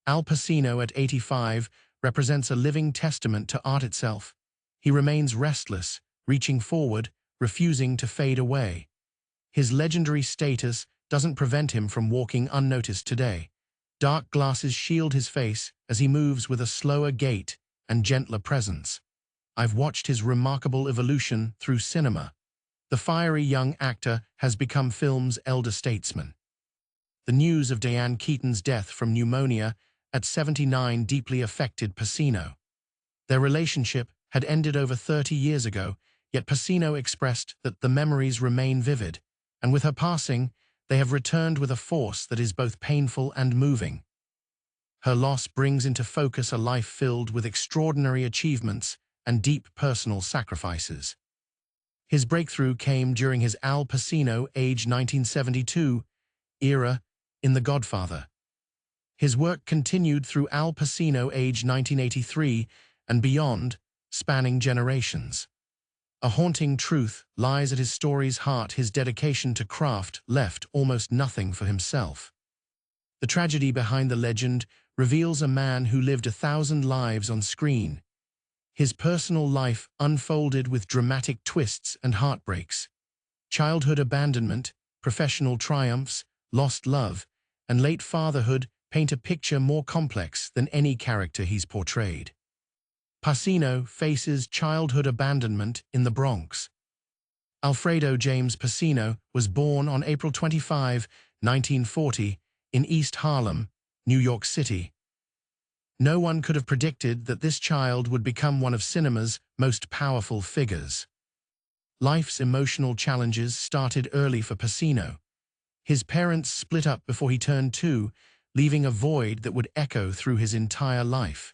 Al Pacino, at 85, represents a living testament to art itself. He remains restless, reaching forward, refusing to fade away. His legendary status doesn't prevent him from walking unnoticed today. Dark glasses shield his face as he moves with a slower gait and gentler presence. I've watched his remarkable evolution through cinema. The fiery young actor has become film's elder statesman. The news of Diane Keaton's death from pneumonia at 79 deeply affected Pacino. Their relationship had ended over 30 years ago, yet Pacino expressed that the memories remain vivid, and with her passing, they have returned with a force that is both painful and moving. Her loss brings into focus a life filled with extraordinary achievements and deep personal sacrifices. His breakthrough came during his Al Pacino, age 1972, era in The Godfather. His work continued through Al Pacino, age 1983, and beyond, spanning generations. A haunting truth lies at his story's heart: his dedication to craft left almost nothing for himself. The tragedy behind the legend reveals a man who lived 1,000 lives on screen. His personal life unfolded with dramatic twists and heartbreaks. Childhood abandonment, professional triumphs, lost love, and late fatherhood paint a picture more complex than any character he's portrayed. Pacino faces childhood abandonment in the Bronx. Alfredo James Pacino was born on April 25, 1940, in East Harlem, New York City. No one could have predicted that this child would become one of cinema's most powerful figures. Life's emotional challenges started early for Pacino. His parents split up before he turned 2, leaving a void that would echo through his entire life.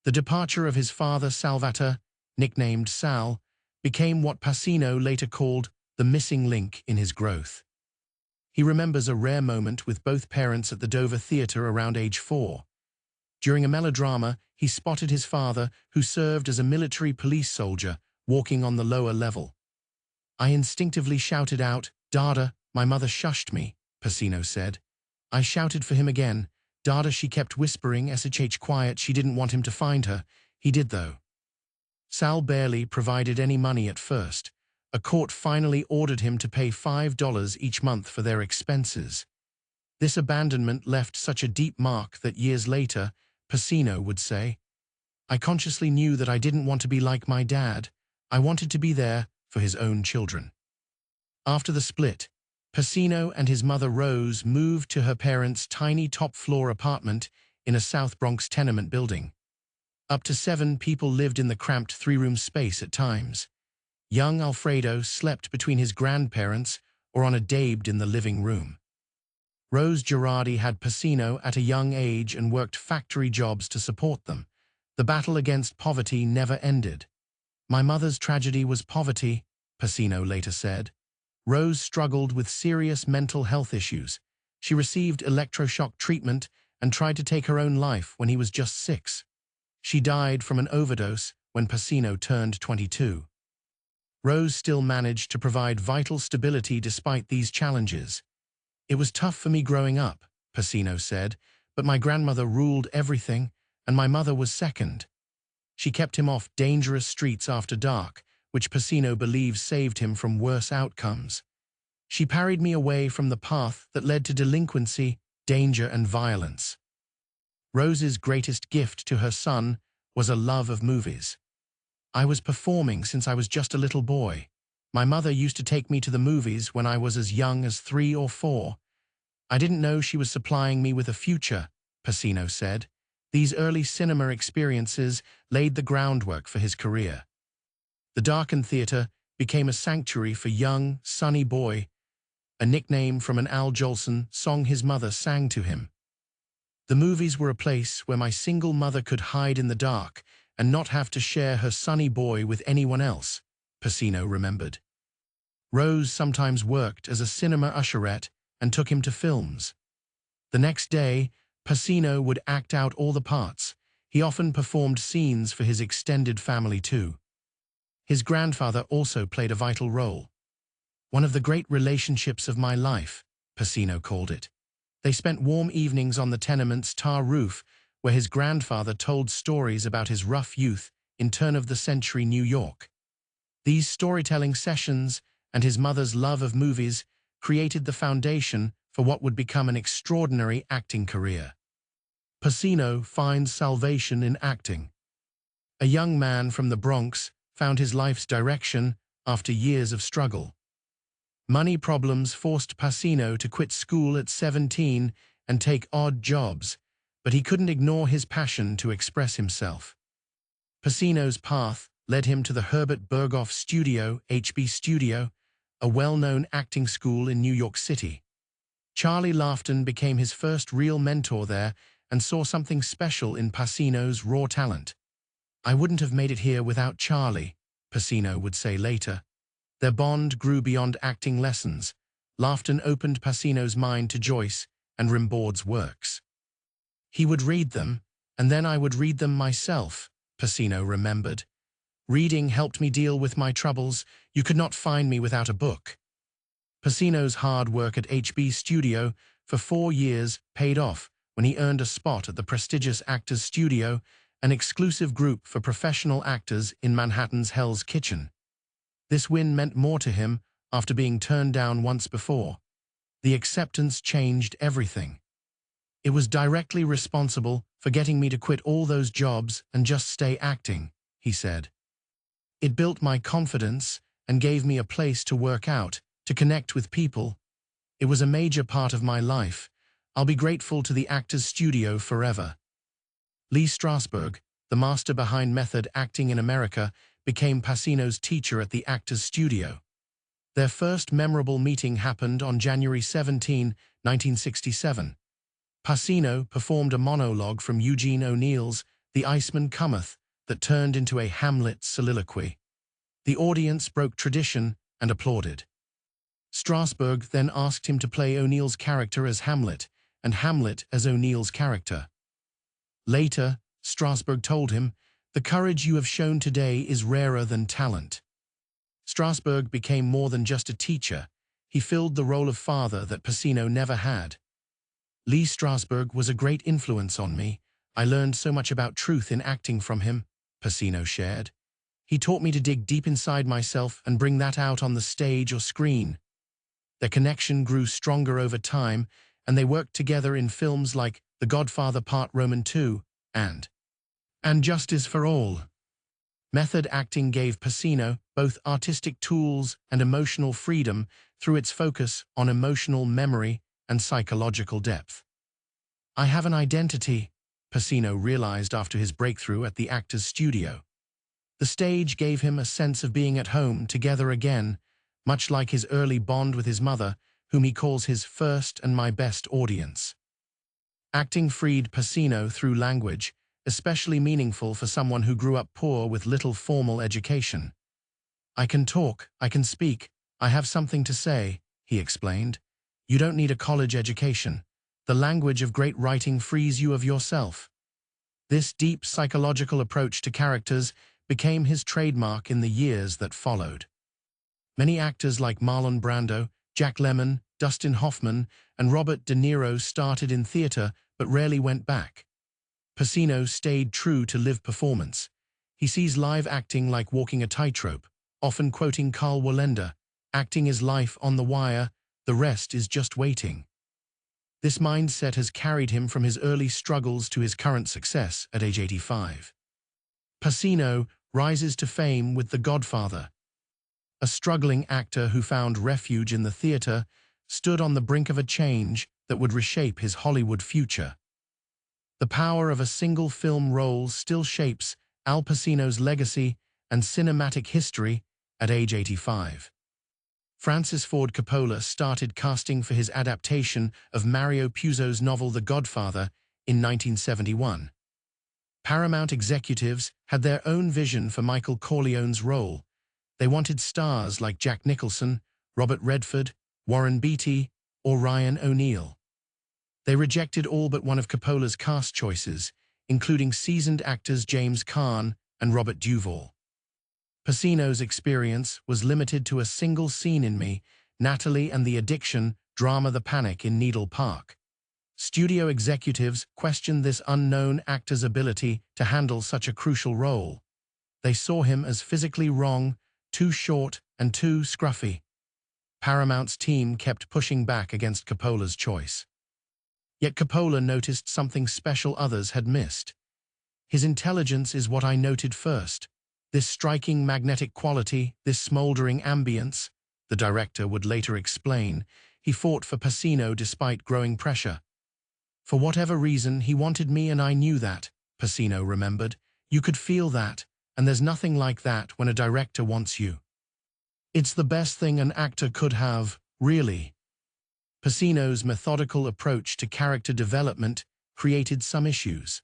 The departure of his father, Salvatore, nicknamed Sal, became what Pacino later called the missing link in his growth. He remembers a rare moment with both parents at the Dover Theatre around age 4. During a melodrama, he spotted his father, who served as a military police soldier, walking on the lower level. "I instinctively shouted out, 'Dada,' my mother shushed me," Pacino said. "I shouted for him again. 'Dada,' she kept whispering, SHH quiet, she didn't want him to find her. He did though." Sal barely provided any money at first. A court finally ordered him to pay $5 each month for their expenses. This abandonment left such a deep mark that years later, Pacino would say, "I consciously knew that I didn't want to be like my dad. I wanted to be there for his own children." After the split, Pacino and his mother Rose moved to her parents' tiny top-floor apartment in a South Bronx tenement building. Up to 7 people lived in the cramped 3-room space at times. Young Alfredo slept between his grandparents or on a daybed in the living room. Rose Girardi had Pacino at a young age and worked factory jobs to support them. The battle against poverty never ended. "My mother's tragedy was poverty," Pacino later said. Rose struggled with serious mental health issues. She received electroshock treatment and tried to take her own life when he was just 6. She died from an overdose when Pacino turned 22. Rose still managed to provide vital stability despite these challenges. "It was tough for me growing up," Pacino said, "but my grandmother ruled everything, and my mother was second. She kept him off dangerous streets after dark, which Pacino believes saved him from worse outcomes. She parried me away from the path that led to delinquency, danger, and violence." Rose's greatest gift to her son was a love of movies. "I was performing since I was just a little boy. My mother used to take me to the movies when I was as young as 3 or 4. I didn't know she was supplying me with a future," Pacino said. These early cinema experiences laid the groundwork for his career. The darkened theater became a sanctuary for young, Sonny Boy, a nickname from an Al Jolson song his mother sang to him. "The movies were a place where my single mother could hide in the dark and not have to share her Sonny Boy with anyone else," Pacino remembered. Rose sometimes worked as a cinema usherette and took him to films. The next day, Pacino would act out all the parts. He often performed scenes for his extended family too. His grandfather also played a vital role. "One of the great relationships of my life," Pacino called it. They spent warm evenings on the tenement's tar roof, where his grandfather told stories about his rough youth in turn-of-the-century New York. These storytelling sessions and his mother's love of movies created the foundation for what would become an extraordinary acting career. Pacino finds salvation in acting. A young man from the Bronx found his life's direction after years of struggle. Money problems forced Pacino to quit school at 17 and take odd jobs, but he couldn't ignore his passion to express himself. Pacino's path led him to the Herbert Berghof Studio, HB Studio, a well-known acting school in New York City. Charlie Laughton became his first real mentor there and saw something special in Pacino's raw talent. "I wouldn't have made it here without Charlie," Pacino would say later. Their bond grew beyond acting lessons. Laughton opened Pacino's mind to Joyce and Rimbaud's works. "He would read them, and then I would read them myself," Pacino remembered. "Reading helped me deal with my troubles. You could not find me without a book." Pacino's hard work at HB Studio for 4 years paid off when he earned a spot at the prestigious Actors Studio, an exclusive group for professional actors in Manhattan's Hell's Kitchen. This win meant more to him after being turned down once before. The acceptance changed everything. "It was directly responsible for getting me to quit all those jobs and just stay acting," he said. "It built my confidence and gave me a place to work out, to connect with people. It was a major part of my life. I'll be grateful to the Actors Studio forever." Lee Strasberg, the master behind method acting in America, became Pacino's teacher at the Actors Studio. Their first memorable meeting happened on January 17, 1967. Pacino performed a monologue from Eugene O'Neill's The Iceman Cometh that turned into a Hamlet soliloquy. The audience broke tradition and applauded. Strasberg then asked him to play O'Neill's character as Hamlet and Hamlet as O'Neill's character. Later, Strasberg told him, "The courage you have shown today is rarer than talent." Strasberg became more than just a teacher. He filled the role of father that Pacino never had. "Lee Strasberg was a great influence on me. I learned so much about truth in acting from him," Pacino shared. "He taught me to dig deep inside myself and bring that out on the stage or screen." Their connection grew stronger over time, and they worked together in films like The Godfather Part Roman II and Justice for All. Method acting gave Pacino both artistic tools and emotional freedom through its focus on emotional memory and psychological depth. "I have an identity," Pacino realized after his breakthrough at the Actors Studio. The stage gave him a sense of being at home together again, much like his early bond with his mother, whom he calls his first and my best audience. Acting freed Pacino through language, especially meaningful for someone who grew up poor with little formal education. "I can talk, I can speak, I have something to say," he explained. "You don't need a college education. The language of great writing frees you of yourself." This deep psychological approach to characters became his trademark in the years that followed. Many actors like Marlon Brando, Jack Lemmon, Dustin Hoffman, and Robert De Niro started in theater but rarely went back. Pacino stayed true to live performance. He sees live acting like walking a tightrope, often quoting Carl Wallender, "Acting is life on the wire, the rest is just waiting." This mindset has carried him from his early struggles to his current success at age 85. Pacino rises to fame with The Godfather. A struggling actor who found refuge in the theater stood on the brink of a change that would reshape his Hollywood future. The power of a single film role still shapes Al Pacino's legacy and cinematic history at age 85. Francis Ford Coppola started casting for his adaptation of Mario Puzo's novel The Godfather in 1971. Paramount executives had their own vision for Michael Corleone's role. They wanted stars like Jack Nicholson, Robert Redford, Warren Beatty, or Ryan O'Neal. They rejected all but one of Coppola's cast choices, including seasoned actors James Caan and Robert Duvall. Pacino's experience was limited to a single scene in Me, Natalie and the Addiction drama The Panic in Needle Park. Studio executives questioned this unknown actor's ability to handle such a crucial role. They saw him as physically wrong, too short, and too scruffy. Paramount's team kept pushing back against Coppola's choice. Yet Coppola noticed something special others had missed. His intelligence is what I noted first. This striking magnetic quality, this smoldering ambience, the director would later explain, he fought for Pacino despite growing pressure. For whatever reason, he wanted me and I knew that, Pacino remembered. You could feel that, and there's nothing like that when a director wants you. It's the best thing an actor could have, really. Pacino's methodical approach to character development created some issues.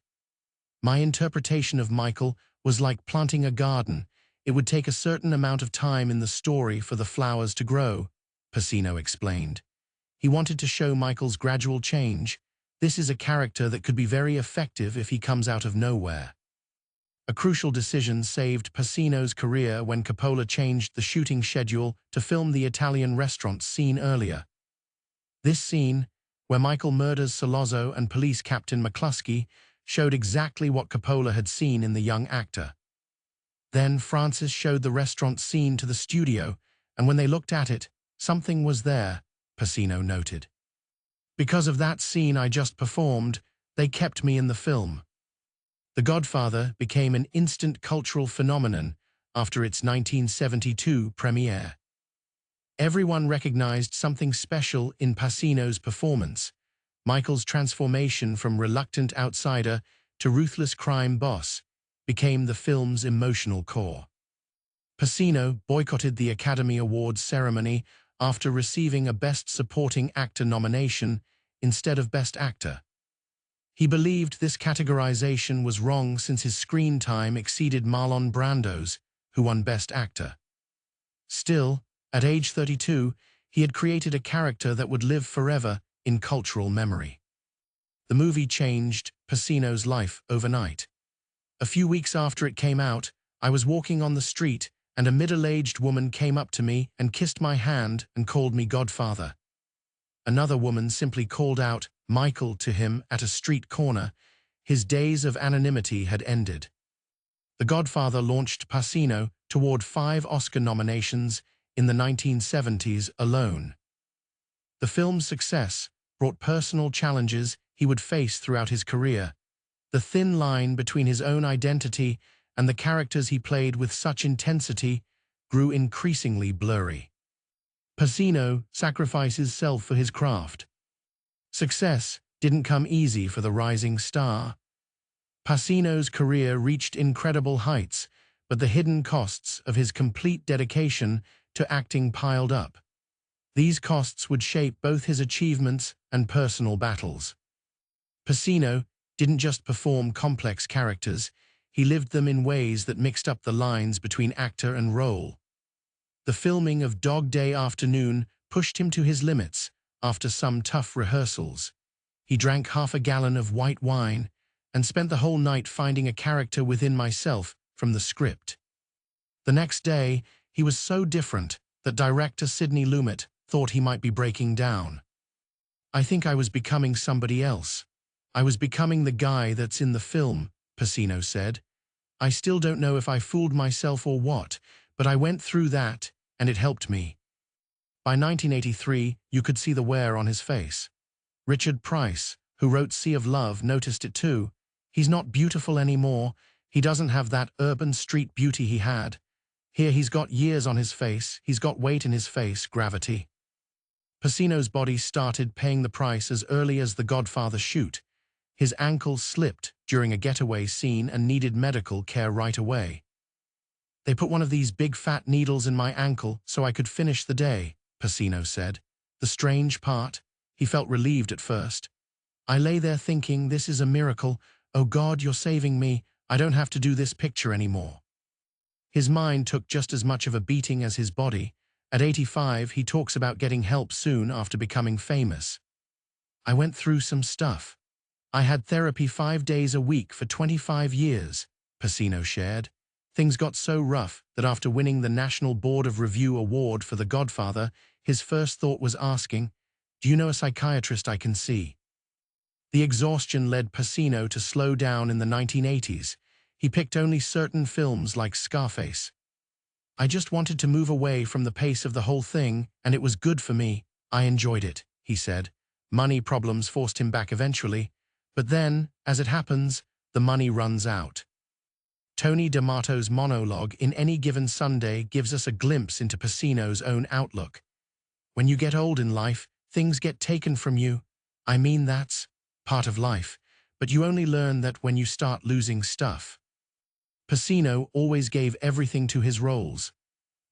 My interpretation of Michael was like planting a garden. It would take a certain amount of time in the story for the flowers to grow, Pacino explained. He wanted to show Michael's gradual change. This is a character that could be very effective if he comes out of nowhere. A crucial decision saved Pacino's career when Coppola changed the shooting schedule to film the Italian restaurant scene earlier. This scene, where Michael murders Sollozzo and police captain McCluskey, showed exactly what Coppola had seen in the young actor. Then Francis showed the restaurant scene to the studio, and when they looked at it, something was there, Pacino noted. Because of that scene I just performed, they kept me in the film. The Godfather became an instant cultural phenomenon after its 1972 premiere. Everyone recognized something special in Pacino's performance. Michael's transformation from reluctant outsider to ruthless crime boss became the film's emotional core. Pacino boycotted the Academy Awards ceremony after receiving a Best Supporting Actor nomination instead of Best Actor. He believed this categorization was wrong since his screen time exceeded Marlon Brando's, who won Best Actor. Still, at age 32, he had created a character that would live forever in cultural memory. The movie changed Pacino's life overnight. A few weeks after it came out, I was walking on the street and a middle-aged woman came up to me and kissed my hand and called me Godfather. Another woman simply called out Michael to him at a street corner. His days of anonymity had ended. The Godfather launched Pacino toward 5 Oscar nominations in the 1970s alone. The film's success brought personal challenges he would face throughout his career. The thin line between his own identity and the characters he played with such intensity grew increasingly blurry. Pacino sacrifices self for his craft. Success didn't come easy for the rising star. Pacino's career reached incredible heights, but the hidden costs of his complete dedication to acting piled up. These costs would shape both his achievements and personal battles. Pacino didn't just perform complex characters, he lived them in ways that mixed up the lines between actor and role. The filming of Dog Day Afternoon pushed him to his limits after some tough rehearsals. He drank half a gallon of white wine and spent the whole night finding a character within myself from the script. The next day, he was so different that director Sidney Lumet thought he might be breaking down. I think I was becoming somebody else. I was becoming the guy that's in the film, Pacino said. I still don't know if I fooled myself or what, but I went through that, and it helped me. By 1983, you could see the wear on his face. Richard Price, who wrote Sea of Love, noticed it too. He's not beautiful anymore. He doesn't have that urban street beauty he had. Here he's got years on his face, he's got weight in his face, gravity. Pacino's body started paying the price as early as The Godfather shoot. His ankle slipped during a getaway scene and needed medical care right away. They put one of these big fat needles in my ankle so I could finish the day, Pacino said. The strange part, he felt relieved at first. I lay there thinking, this is a miracle. Oh God, you're saving me. I don't have to do this picture anymore. His mind took just as much of a beating as his body. At 85, he talks about getting help soon after becoming famous. I went through some stuff. I had therapy 5 days a week for 25 years, Pacino shared. Things got so rough that after winning the National Board of Review Award for The Godfather, his first thought was asking, do you know a psychiatrist I can see? The exhaustion led Pacino to slow down in the 1980s. He picked only certain films like Scarface. "I just wanted to move away from the pace of the whole thing, and it was good for me. I enjoyed it," he said. Money problems forced him back eventually, but then, as it happens, the money runs out. Tony D'Amato's monologue in Any Given Sunday gives us a glimpse into Pacino's own outlook. "When you get old in life, things get taken from you. I mean, that's part of life, but you only learn that when you start losing stuff." Pacino always gave everything to his roles.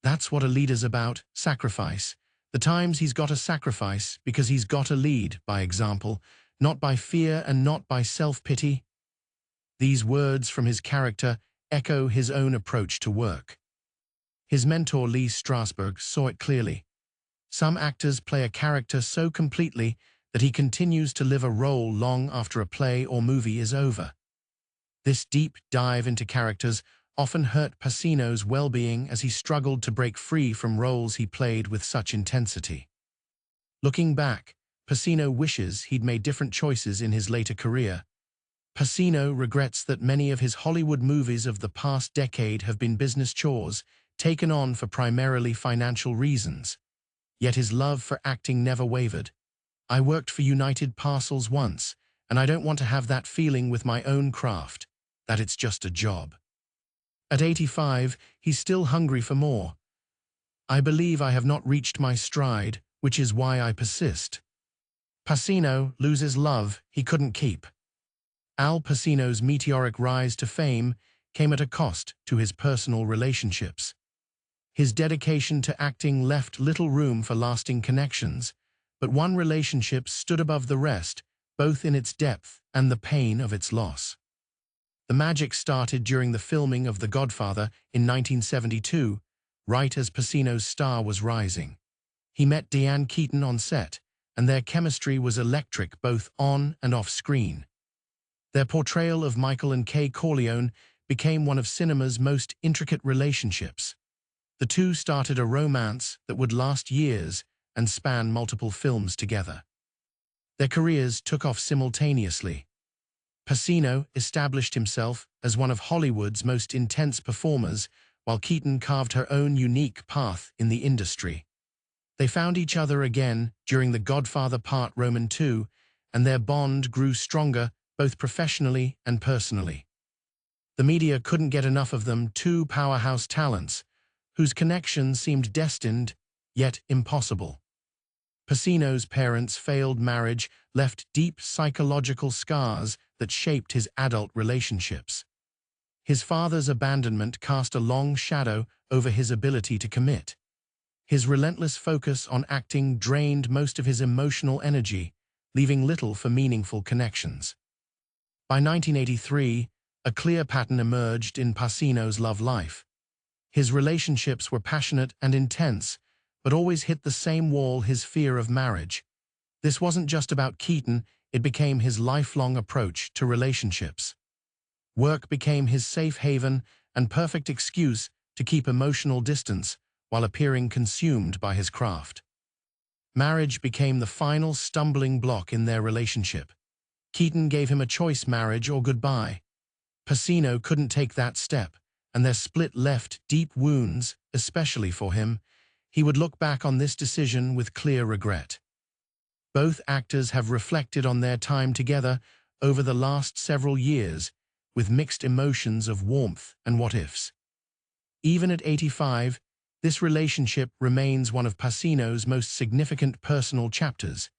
That's what a leader's about, sacrifice. The times he's got to sacrifice because he's got to lead by example, not by fear and not by self-pity. These words from his character echo his own approach to work. His mentor Lee Strasberg saw it clearly. Some actors play a character so completely that he continues to live a role long after a play or movie is over. This deep dive into characters often hurt Pacino's well-being as he struggled to break free from roles he played with such intensity. Looking back, Pacino wishes he'd made different choices in his later career. Pacino regrets that many of his Hollywood movies of the past decade have been business chores, taken on for primarily financial reasons. Yet his love for acting never wavered. "I worked for United Parcels once, and I don't want to have that feeling with my own craft, that it's just a job." At 85, he's still hungry for more. "I believe I have not reached my stride, which is why I persist." Pacino loses love he couldn't keep. Al Pacino's meteoric rise to fame came at a cost to his personal relationships. His dedication to acting left little room for lasting connections, but one relationship stood above the rest, both in its depth and the pain of its loss. The magic started during the filming of The Godfather in 1972, right as Pacino's star was rising. He met Diane Keaton on set, and their chemistry was electric both on and off screen. Their portrayal of Michael and Kay Corleone became one of cinema's most intricate relationships. The two started a romance that would last years and span multiple films together. Their careers took off simultaneously. Pacino established himself as one of Hollywood's most intense performers, while Keaton carved her own unique path in the industry. They found each other again during The Godfather Part II, and their bond grew stronger both professionally and personally. The media couldn't get enough of them, two powerhouse talents, whose connection seemed destined, yet impossible. Pacino's parents' failed marriage left deep psychological scars that shaped his adult relationships. His father's abandonment cast a long shadow over his ability to commit. His relentless focus on acting drained most of his emotional energy, leaving little for meaningful connections. By 1983, a clear pattern emerged in Pacino's love life. His relationships were passionate and intense, but always hit the same wall: his fear of marriage. This wasn't just about Keaton, it became his lifelong approach to relationships. Work became his safe haven and perfect excuse to keep emotional distance while appearing consumed by his craft. Marriage became the final stumbling block in their relationship. Keaton gave him a choice: marriage or goodbye. Pacino couldn't take that step, and their split left deep wounds, especially for him. He would look back on this decision with clear regret. Both actors have reflected on their time together over the last several years, with mixed emotions of warmth and what-ifs. Even at 85, this relationship remains one of Pacino's most significant personal chapters.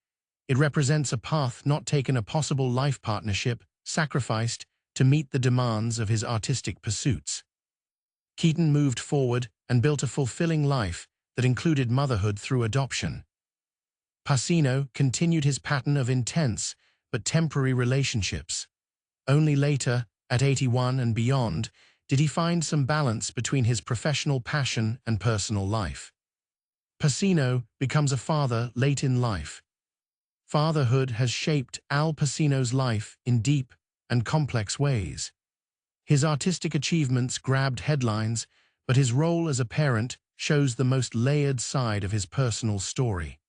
It represents a path not taken, a possible life partnership sacrificed to meet the demands of his artistic pursuits. Keaton moved forward and built a fulfilling life that included motherhood through adoption. Pacino continued his pattern of intense but temporary relationships. Only later, at 81 and beyond, did he find some balance between his professional passion and personal life. Pacino becomes a father late in life. Fatherhood has shaped Al Pacino's life in deep and complex ways. His artistic achievements grabbed headlines, but his role as a parent shows the most layered side of his personal story.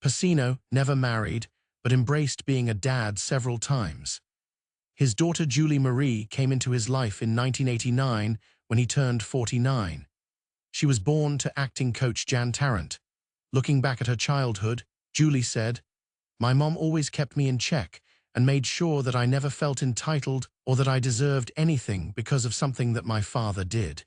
Pacino never married, but embraced being a dad several times. His daughter Julie Marie came into his life in 1989 when he turned 49. She was born to acting coach Jan Tarrant. Looking back at her childhood, Julie said, "My mom always kept me in check and made sure that I never felt entitled or that I deserved anything because of something that my father did."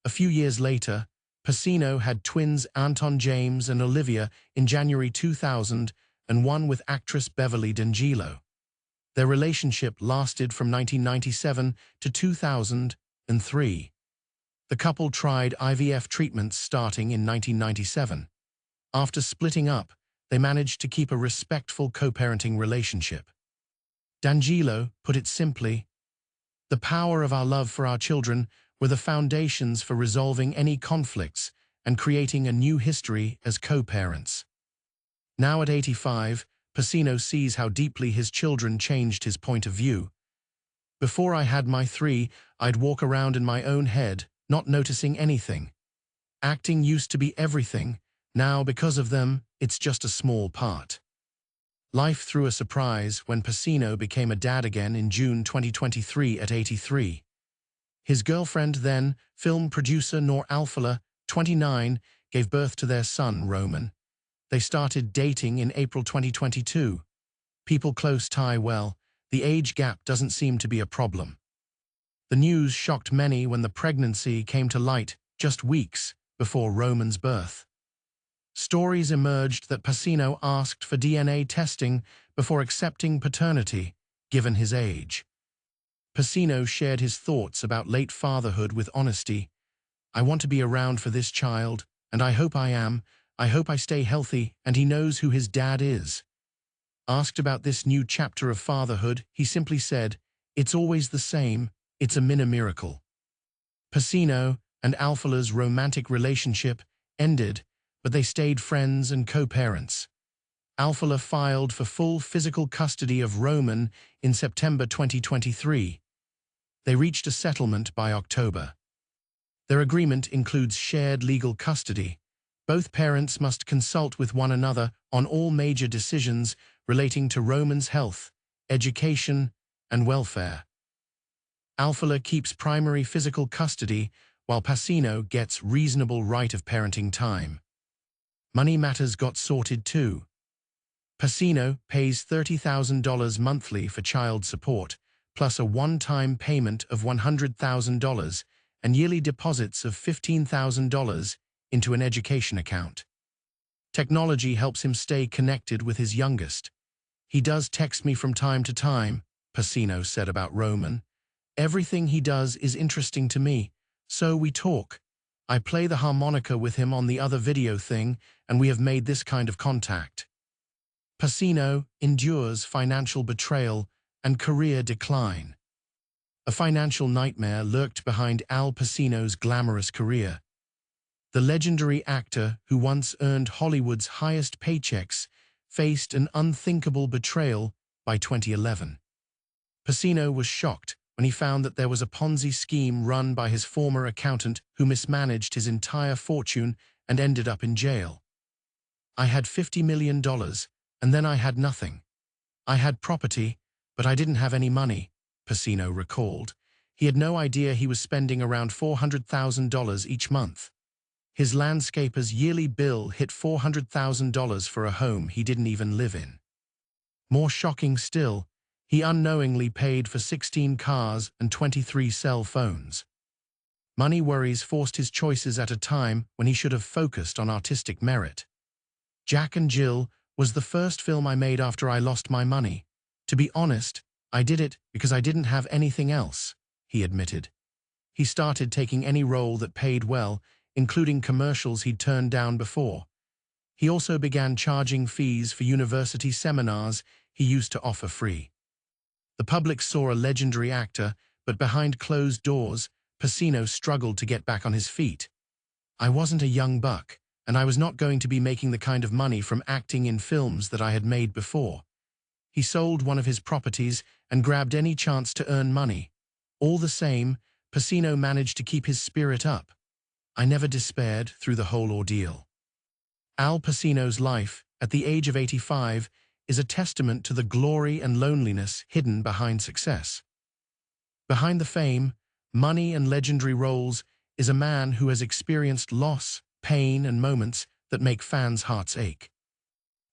A few years later, Pacino had twins Anton James and Olivia in January 2000 and one with actress Beverly D'Angelo. Their relationship lasted from 1997 to 2003. The couple tried IVF treatments starting in 1997. After splitting up, they managed to keep a respectful co-parenting relationship. D'Angelo put it simply, "The power of our love for our children were the foundations for resolving any conflicts and creating a new history as co-parents." Now at 85, Pacino sees how deeply his children changed his point of view. "Before I had my three, I'd walk around in my own head, not noticing anything. Acting used to be everything. Now, because of them, it's just a small part." Life threw a surprise when Pacino became a dad again in June 2023 at 83. His girlfriend then, film producer Noor Alfallah, 29, gave birth to their son, Roman. They started dating in April 2022. People close tie well. The age gap doesn't seem to be a problem. The news shocked many when the pregnancy came to light just weeks before Roman's birth. Stories emerged that Pacino asked for DNA testing before accepting paternity, given his age. Pacino shared his thoughts about late fatherhood with honesty. "I want to be around for this child, and I hope I am. I hope I stay healthy and he knows who his dad is." Asked about this new chapter of fatherhood, he simply said, "It's always the same. It's a miracle." Pacino and Alfalah's romantic relationship ended, but they stayed friends and co-parents. Alfallah filed for full physical custody of Roman in September 2023. They reached a settlement by October. Their agreement includes shared legal custody. Both parents must consult with one another on all major decisions relating to Roman's health, education, and welfare. Alfallah keeps primary physical custody, while Pacino gets reasonable right of parenting time. Money matters got sorted too. Pacino pays $30,000 monthly for child support, plus a one-time payment of $100,000 and yearly deposits of $15,000 into an education account. Technology helps him stay connected with his youngest. "He does text me from time to time," Pacino said about Roman. "Everything he does is interesting to me, so we talk. I play the harmonica with him on the other video thing, and we have made this kind of contact." Pacino endures financial betrayal and career decline. A financial nightmare lurked behind Al Pacino's glamorous career. The legendary actor, who once earned Hollywood's highest paychecks, faced an unthinkable betrayal by 2011. Pacino was shocked when he found that there was a Ponzi scheme run by his former accountant who mismanaged his entire fortune and ended up in jail. "I had $50 million, and then I had nothing. I had property, but I didn't have any money," Pacino recalled. He had no idea he was spending around $400,000 each month. His landscaper's yearly bill hit $400,000 for a home he didn't even live in. More shocking still, he unknowingly paid for 16 cars and 23 cell phones. Money worries forced his choices at a time when he should have focused on artistic merit. "Jack and Jill was the first film I made after I lost my money. To be honest, I did it because I didn't have anything else," he admitted. He started taking any role that paid well, including commercials he'd turned down before. He also began charging fees for university seminars he used to offer free. The public saw a legendary actor, but behind closed doors, Pacino struggled to get back on his feet. "I wasn't a young buck, and I was not going to be making the kind of money from acting in films that I had made before." He sold one of his properties and grabbed any chance to earn money. All the same, Pacino managed to keep his spirit up. "I never despaired through the whole ordeal." Al Pacino's life, at the age of 85, is a testament to the glory and loneliness hidden behind success. Behind the fame, money, and legendary roles is a man who has experienced loss, pain, and moments that make fans' hearts ache.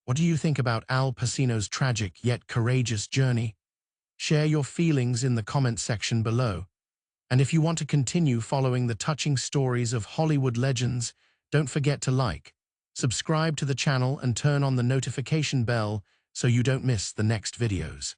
What do you think about Al Pacino's tragic yet courageous journey? Share your feelings in the comment section below. And if you want to continue following the touching stories of Hollywood legends, don't forget to like, subscribe to the channel and turn on the notification bell so you don't miss the next videos.